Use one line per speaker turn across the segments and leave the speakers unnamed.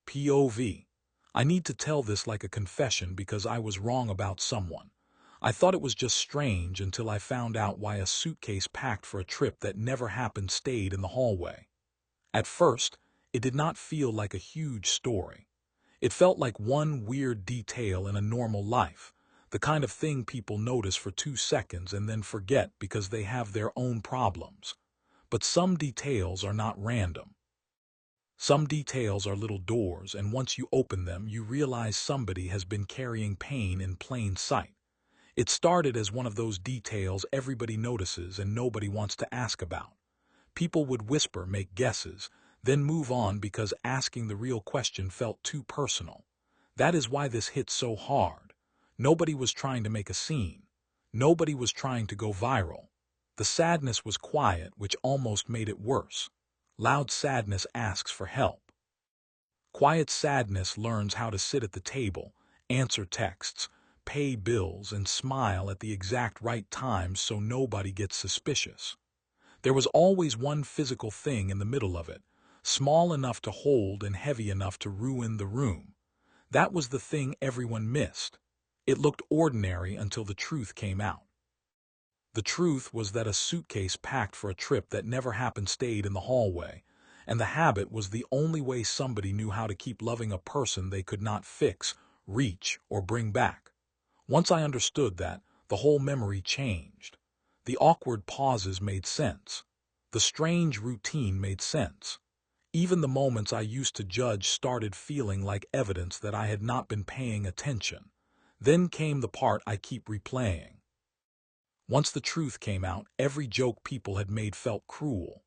POV. I need to tell this like a confession because I was wrong about someone. I thought it was just strange until I found out why a suitcase packed for a trip that never happened stayed in the hallway. At first, it did not feel like a huge story. It felt like one weird detail in a normal life, the kind of thing people notice for 2 seconds and then forget because they have their own problems. But some details are not random. Some details are little doors, and once you open them, you realize somebody has been carrying pain in plain sight. It started as one of those details everybody notices and nobody wants to ask about. People would whisper, make guesses, then move on because asking the real question felt too personal. That is why this hit so hard. Nobody was trying to make a scene. Nobody was trying to go viral. The sadness was quiet, which almost made it worse. Loud sadness asks for help. Quiet sadness learns how to sit at the table, answer texts, pay bills, and smile at the exact right times so nobody gets suspicious. There was always one physical thing in the middle of it, small enough to hold and heavy enough to ruin the room. That was the thing everyone missed. It looked ordinary until the truth came out. The truth was that a suitcase packed for a trip that never happened stayed in the hallway, and the habit was the only way somebody knew how to keep loving a person they could not fix, reach, or bring back. Once I understood that, the whole memory changed. The awkward pauses made sense. The strange routine made sense. Even the moments I used to judge started feeling like evidence that I had not been paying attention. Then came the part I keep replaying. Once the truth came out, every joke people had made felt cruel.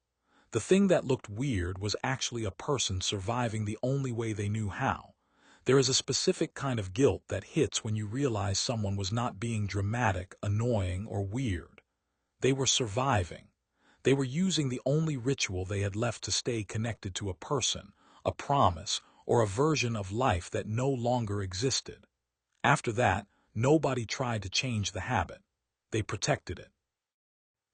The thing that looked weird was actually a person surviving the only way they knew how. There is a specific kind of guilt that hits when you realize someone was not being dramatic, annoying, or weird. They were surviving. They were using the only ritual they had left to stay connected to a person, a promise, or a version of life that no longer existed. After that, nobody tried to change the habit. They protected it.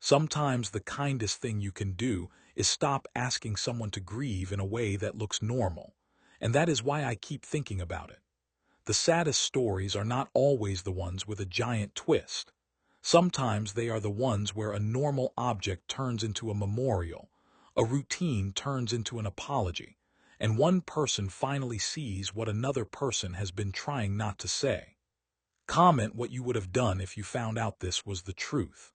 Sometimes the kindest thing you can do is stop asking someone to grieve in a way that looks normal, and that is why I keep thinking about it. The saddest stories are not always the ones with a giant twist. Sometimes they are the ones where a normal object turns into a memorial, a routine turns into an apology, and one person finally sees what another person has been trying not to say. Comment what you would have done if you found out this was the truth.